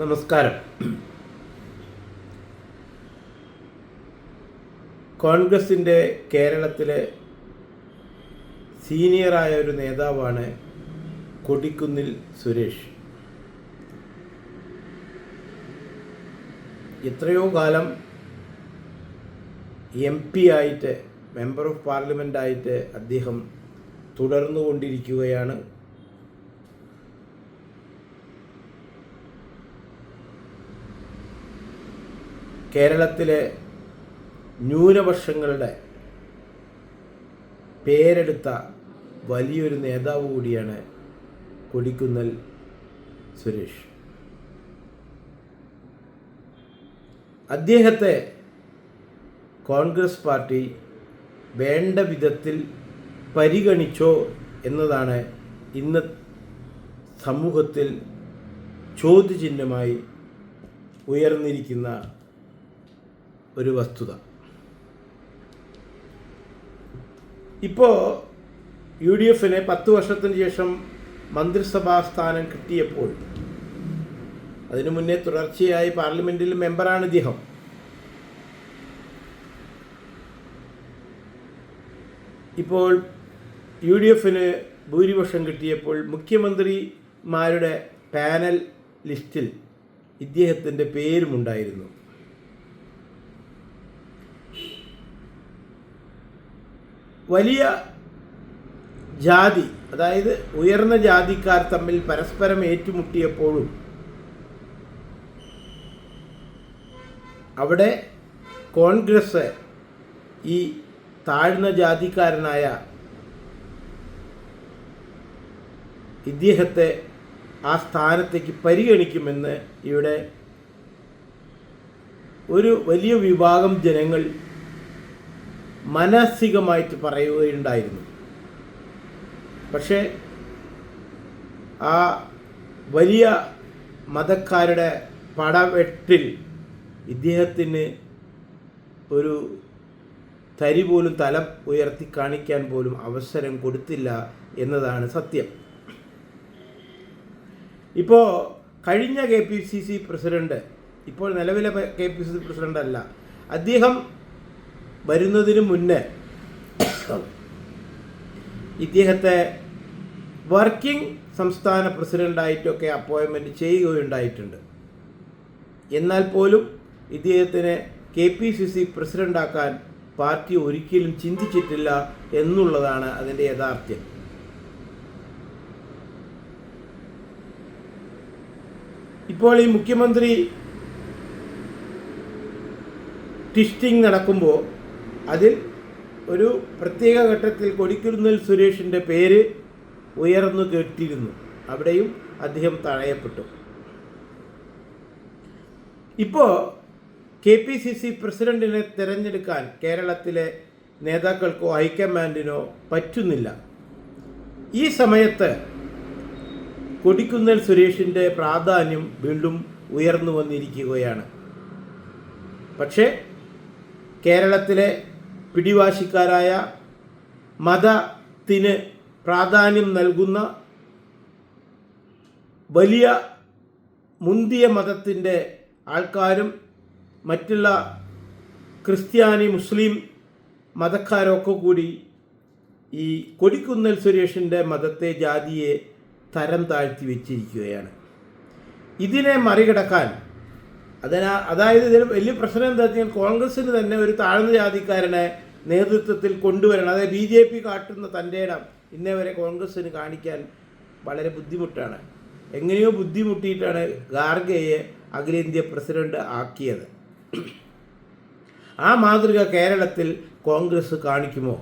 നമസ്കാരം. കോൺഗ്രസിൻ്റെ കേരളത്തിലെ സീനിയറായ ഒരു നേതാവാണ് കൊടിക്കുന്നിൽ സുരേഷ്. എത്രയോ കാലം MP ആയിട്ട്, മെമ്പർ ഓഫ് പാർലമെൻ്റ് ആയിട്ട് അദ്ദേഹം തുടർന്നുകൊണ്ടിരിക്കുകയാണ്. കേരളത്തിലെ ന്യൂനപക്ഷങ്ങളുടെ പേരെടുത്ത വലിയൊരു നേതാവ് കൂടിയാണ് കൊടിക്കുന്നിൽ സുരേഷ്. അദ്ദേഹത്തെ കോൺഗ്രസ് പാർട്ടി വേണ്ട വിധത്തിൽ പരിഗണിച്ചോ എന്നതാണ് ഇന്ന് സമൂഹത്തിൽ ചോദ്യചിഹ്നമായി ഉയർന്നിരിക്കുന്ന ഒരു വസ്തുത. ഇപ്പോൾ UDF 10 വർഷത്തിന് ശേഷം മന്ത്രിസഭാ സ്ഥാനം കിട്ടിയപ്പോൾ, അതിനു മുന്നേ തുടർച്ചയായി പാർലമെൻറ്റിൽ മെമ്പറാണ് ഇദ്ദേഹം. ഇപ്പോൾ UDF ഭൂരിപക്ഷം കിട്ടിയപ്പോൾ മുഖ്യമന്ത്രിമാരുടെ പാനൽ ലിസ്റ്റിൽ ഇദ്ദേഹത്തിൻ്റെ പേരുമുണ്ടായിരുന്നു. വലിയ ജാതി, അതായത് ഉയർന്ന ജാതിക്കാർ തമ്മിൽ പരസ്പരം ഏറ്റുമുട്ടിയപ്പോഴും അവിടെ കോൺഗ്രസ് ഈ താഴ്ന്ന ജാതിക്കാരനായ ഇദ്ദേഹത്തെ ആ സ്ഥാനത്തേക്ക് പരിഗണിക്കുമെന്ന് ഇവിടെ ഒരു വലിയ വിഭാഗം ജനങ്ങൾ മാനസികമായിട്ട് പറയുകയുണ്ടായിരുന്നു. പക്ഷേ ആ വലിയ മതക്കാരുടെ പടവെട്ടിൽ ഇദ്ദേഹത്തിന് ഒരു തരി പോലും തല ഉയർത്തി കാണിക്കാൻ പോലും അവസരം കൊടുത്തില്ല എന്നതാണ് സത്യം. ഇപ്പോൾ കഴിഞ്ഞ KPCC പ്രസിഡന്റ്, ഇപ്പോൾ നിലവിലെ KPCC പ്രസിഡന്റ് അല്ല, അദ്ദേഹം വരുന്നതിന് മുന്നേ ഇദ്ദേഹത്തെ വർക്കിംഗ് സംസ്ഥാന പ്രസിഡൻ്റായിട്ടൊക്കെ അപ്പോയിൻമെൻറ്റ് ചെയ്യുകയുണ്ടായിട്ടുണ്ട്. എന്നാൽ പോലും ഇദ്ദേഹത്തിനെ KPCC പ്രസിഡൻ്റാക്കാൻ പാർട്ടി ഒരിക്കലും ചിന്തിച്ചിട്ടില്ല എന്നുള്ളതാണ് അതിൻ്റെ യാഥാർത്ഥ്യം. ഇപ്പോൾ ഈ മുഖ്യമന്ത്രി ട്വിസ്റ്റിംഗ് നടക്കുമ്പോൾ അതിൽ ഒരു പ്രത്യേക ഘട്ടത്തിൽ കൊടിക്കുന്നിൽ സുരേഷിൻ്റെ പേര് ഉയർന്നു കേട്ടിരുന്നു. അവിടെയും അദ്ദേഹം തഴയപ്പെട്ടു. ഇപ്പോൾ KPCC പ്രസിഡന്റിനെ തിരഞ്ഞെടുക്കാൻ കേരളത്തിലെ നേതാക്കൾക്കോ ഹൈക്കമാൻഡിനോ പറ്റുന്നില്ല. ഈ സമയത്ത് കൊടിക്കുന്നിൽ സുരേഷിൻ്റെ പ്രാധാന്യം വീണ്ടും ഉയർന്നു വന്നിരിക്കുകയാണ്. പക്ഷേ കേരളത്തിലെ പിടിവാശിക്കാരായ മതത്തിന് പ്രാധാന്യം നൽകുന്ന വലിയ മുന്തിയ മതത്തിൻ്റെ ആൾക്കാരും മറ്റുള്ള ക്രിസ്ത്യാനി മുസ്ലിം മതക്കാരൊക്കെ കൂടി ഈ കൊടിക്കുന്നിൽ സുരേഷിൻ്റെ മതത്തെ, ജാതിയെ തരം താഴ്ത്തി വെച്ചിരിക്കുകയാണ്. ഇതിനെ മറികടക്കാൻ അതായത് ഇതിൽ വലിയ പ്രശ്നം എന്താ വെച്ചാൽ കോൺഗ്രസ്സിന് തന്നെ ഒരു താഴ്ന്ന ജാതിക്കാരനെ നേതൃത്വത്തിൽ കൊണ്ടുവരണം. അതായത് BJP കാട്ടുന്ന തൻ്റെ ഇടം ഇന്നേ വരെ കോൺഗ്രസ്സിന് കാണിക്കാൻ വളരെ ബുദ്ധിമുട്ടാണ്. എങ്ങനെയോ ബുദ്ധിമുട്ടിയിട്ടാണ് ഖാർഗെയെ അഖിലേന്ത്യാ പ്രസിഡന്റ് ആക്കിയത്. ആ മാതൃക കേരളത്തിൽ കോൺഗ്രസ് കാണിക്കുമോ?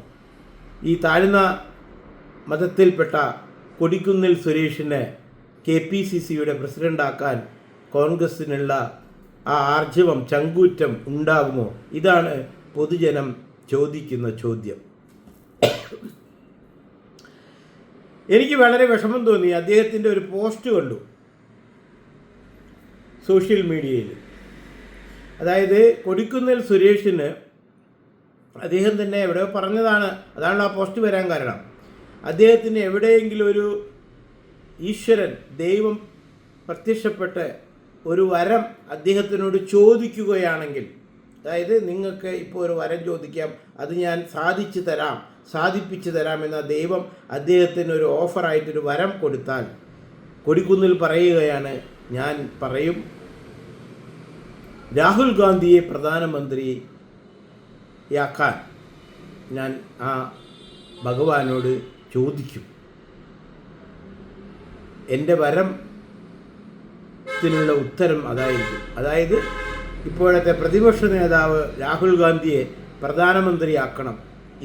ഈ താഴ്ന്ന മതത്തിൽപ്പെട്ട കൊടിക്കുന്നിൽ സുരേഷിനെ KPCCയുടെ പ്രസിഡൻ്റാക്കാൻ കോൺഗ്രസ്സിനുള്ള ആ ആർജവം, ചങ്കൂറ്റം ഉണ്ടാകുമോ? ഇതാണ് പൊതുജനം ചോദിക്കുന്ന ചോദ്യം. എനിക്ക് വളരെ വിഷമം തോന്നി. അദ്ദേഹത്തിൻ്റെ ഒരു പോസ്റ്റ് കണ്ടു സോഷ്യൽ മീഡിയയിൽ. അതായത് കൊടിക്കുന്നിൽ സുരേഷിന് അദ്ദേഹം തന്നെ എവിടെയോ പറഞ്ഞതാണ്, അതാണ് ആ പോസ്റ്റ് വരാൻ കാരണം. അദ്ദേഹത്തിന് എവിടെയെങ്കിലും ഒരു ഈശ്വരൻ, ദൈവം പ്രത്യക്ഷപ്പെട്ട് ഒരു വരം അദ്ദേഹത്തിനോട് ചോദിക്കുകയാണെങ്കിൽ, അതായത് നിങ്ങൾക്ക് ഇപ്പോൾ ഒരു വരം ചോദിക്കാം, അത് ഞാൻ സാധിപ്പിച്ചു തരാം എന്ന ദൈവം അദ്ദേഹത്തിന് ഒരു ഓഫറായിട്ടൊരു വരം കൊടുത്താൽ, കൊടിക്കുന്നിൽ പറയുകയാണ്, ഞാൻ പറയും രാഹുൽ ഗാന്ധിയെ പ്രധാനമന്ത്രിയാക്കാൻ ഞാൻ ആ ഭഗവാനോട് ചോദിക്കും. എൻ്റെ വരത്തിനുള്ള ഉത്തരം അതായിരിക്കും. അതായത് ഇപ്പോഴത്തെ പ്രതിപക്ഷ നേതാവ് രാഹുൽ ഗാന്ധിയെ പ്രധാനമന്ത്രിയാക്കണം.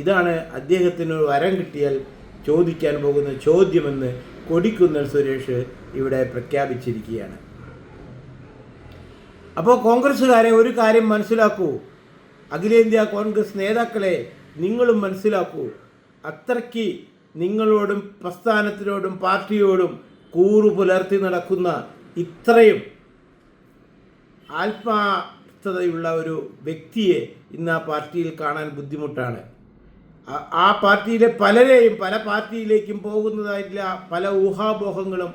ഇതാണ് അദ്ദേഹത്തിന് വരം കിട്ടിയാൽ ചോദിക്കാൻ പോകുന്ന ചോദ്യമെന്ന് കൊടിക്കുന്നിൽ സുരേഷ് ഇവിടെ പ്രഖ്യാപിച്ചിരിക്കുകയാണ്. അപ്പോൾ കോൺഗ്രസ്സുകാരെ ഒരു കാര്യം മനസ്സിലാക്കൂ, അഖിലേന്ത്യാ കോൺഗ്രസ് നേതാക്കളെ നിങ്ങളും മനസ്സിലാക്കൂ. അത്രയ്ക്ക് നിങ്ങളോടും പ്രസ്ഥാനത്തിനോടും പാർട്ടിയോടും കൂറു പുലർത്തി നടക്കുന്ന ഇത്രയും ആത്മാർത്ഥതയുള്ള ഒരു വ്യക്തിയെ ഇന്ന് ആ പാർട്ടിയിൽ കാണാൻ ബുദ്ധിമുട്ടാണ്. ആ പാർട്ടിയിലെ പലരെയും പല പാർട്ടിയിലേക്കും പോകുന്നതായിട്ടുള്ള പല ഊഹാപോഹങ്ങളും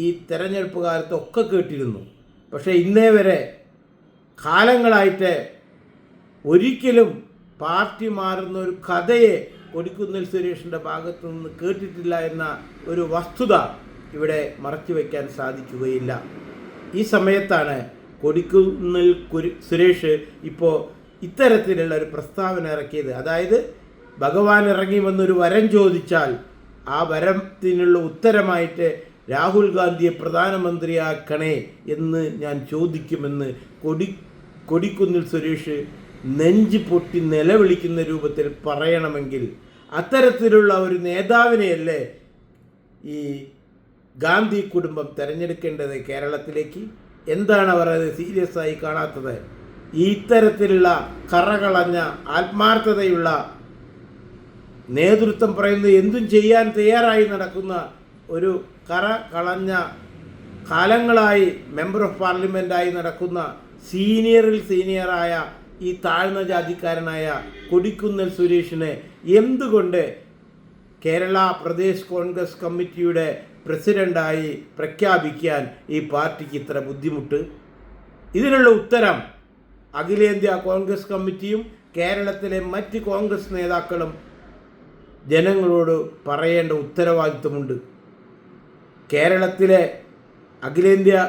ഈ തെരഞ്ഞെടുപ്പ് കാലത്തൊക്കെ കേട്ടിരുന്നു. പക്ഷേ ഇന്നേ വരെ കാലങ്ങളായിട്ട് ഒരിക്കലും പാർട്ടി മാറുന്ന ഒരു കഥയെ കൊടിക്കുന്നിൽ സുരേഷിൻ്റെ ഭാഗത്തു നിന്ന് കേട്ടിട്ടില്ല എന്ന ഒരു വസ്തുത ഇവിടെ മറച്ചു വയ്ക്കാൻ സാധിക്കുകയില്ല. ഈ സമയത്താണ് കൊടിക്കുന്നിൽ സുരേഷ് ഇപ്പോൾ ഇത്തരത്തിലുള്ള ഒരു പ്രസ്താവന ഇറക്കിയത്. അതായത് ഭഗവാൻ ഇറങ്ങി വന്നൊരു വരം ചോദിച്ചാൽ ആ വരത്തിനുള്ള ഉത്തരമായിട്ട് രാഹുൽ ഗാന്ധിയെ പ്രധാനമന്ത്രിയാക്കണേ എന്ന് ഞാൻ ചോദിക്കുമെന്ന് കൊടിക്കുന്നിൽ സുരേഷ് നെഞ്ച് പൊട്ടി നിലവിളിക്കുന്ന രൂപത്തിൽ പറയണമെങ്കിൽ അത്തരത്തിലുള്ള ഒരു നേതാവിനെയല്ലേ ഈ ഗാന്ധി കുടുംബം തിരഞ്ഞെടുക്കേണ്ടത് കേരളത്തിലേക്ക്? എന്താണ് അവർ അത് സീരിയസ് ആയി കാണാത്തത്? ഈ ഇത്തരത്തിലുള്ള കറകളഞ്ഞ ആത്മാർത്ഥതയുള്ള നേതൃത്വം പറയുന്നത് എന്തും ചെയ്യാൻ തയ്യാറായി നടക്കുന്ന ഒരു കളഞ്ഞ കാലങ്ങളായി മെമ്പർ ഓഫ് പാർലമെൻറ്റായി നടക്കുന്ന സീനിയറായ ഈ താഴ്ന്ന ജാതിക്കാരനായ കൊടിക്കുന്നിൽ സുരേഷിനെ എന്തുകൊണ്ട് കേരള പ്രദേശ് കോൺഗ്രസ് കമ്മിറ്റിയുടെ പ്രസിഡൻ്റായി പ്രഖ്യാപിക്കാൻ ഈ പാർട്ടിക്ക് ഇത്ര ബുദ്ധിമുട്ട്? ഇതിനുള്ള ഉത്തരം അഖിലേന്ത്യാ കോൺഗ്രസ് കമ്മിറ്റിയും കേരളത്തിലെ മറ്റ് കോൺഗ്രസ് നേതാക്കളും ജനങ്ങളോട് പറയേണ്ട ഉത്തരവാദിത്വമുണ്ട്.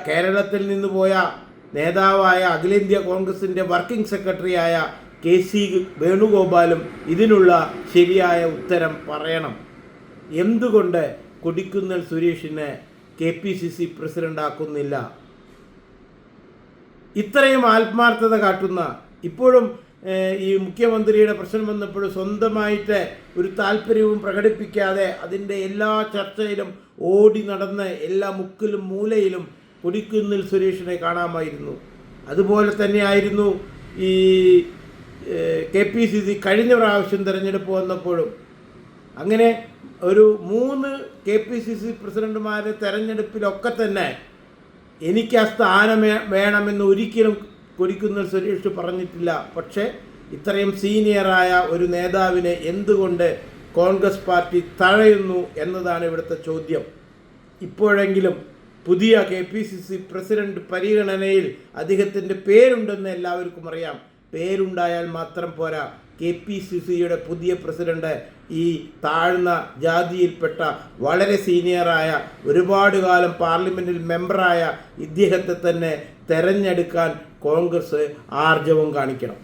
കേരളത്തിൽ നിന്ന് പോയ നേതാവായ അഖിലേന്ത്യാ കോൺഗ്രസിൻ്റെ വർക്കിംഗ് സെക്രട്ടറിയായ KC വേണുഗോപാലും ഇതിനുള്ള ശരിയായ ഉത്തരം പറയണം. എന്തുകൊണ്ട് കൊടിക്കുന്നിൽ സുരേഷിനെ KPCC പ്രസിഡൻ്റാക്കുന്നില്ല? ഇത്രയും ആത്മാർത്ഥത കാട്ടുന്ന, ഇപ്പോഴും ഈ മുഖ്യമന്ത്രിയുടെ പ്രശ്നം വന്നപ്പോഴും സ്വന്തമായിട്ട് ഒരു താല്പര്യവും പ്രകടിപ്പിക്കാതെ അതിൻ്റെ എല്ലാ ചർച്ചയിലും ഓടി നടന്ന് എല്ലാ മുക്കിലും മൂലയിലും കൊടിക്കുന്നിൽ സുരേഷിനെ കാണാമായിരുന്നു. അതുപോലെ തന്നെയായിരുന്നു ഈ KPCC കഴിഞ്ഞ പ്രാവശ്യം തിരഞ്ഞെടുപ്പ് വന്നപ്പോഴും. അങ്ങനെ ഒരു 3 KPCC പ്രസിഡന്റുമാരെ തെരഞ്ഞെടുപ്പിലൊക്കെ തന്നെ എനിക്ക് ആ സ്ഥാനം വേണമെന്ന് ഒരിക്കലും കൊടിക്കുന്നിൽ സുരേഷ് പറഞ്ഞിട്ടില്ല. പക്ഷേ ഇത്രയും സീനിയറായ ഒരു നേതാവിനെ എന്തുകൊണ്ട് കോൺഗ്രസ് പാർട്ടി തഴയുന്നു എന്നതാണ് ഇവിടുത്തെ ചോദ്യം. ഇപ്പോഴെങ്കിലും പുതിയ KPCC പ്രസിഡന്റ് പരിഗണനയിൽ അദ്ദേഹത്തിൻ്റെ പേരുണ്ടെന്ന് എല്ലാവർക്കും അറിയാം. പേരുണ്ടായാൽ മാത്രം പോരാ. KPCCയുടെ പുതിയ പ്രസിഡന്റ് ഈ താഴ്ന്ന ജാതിയിൽപ്പെട്ട വളരെ സീനിയറായ ഒരുപാട് കാലം പാർലമെൻറ്റിൽ മെമ്പറായ ഇദ്ദേഹത്തെ തന്നെ തെരഞ്ഞെടുക്കാൻ കോൺഗ്രസ് ആർജവം കാണിക്കണം.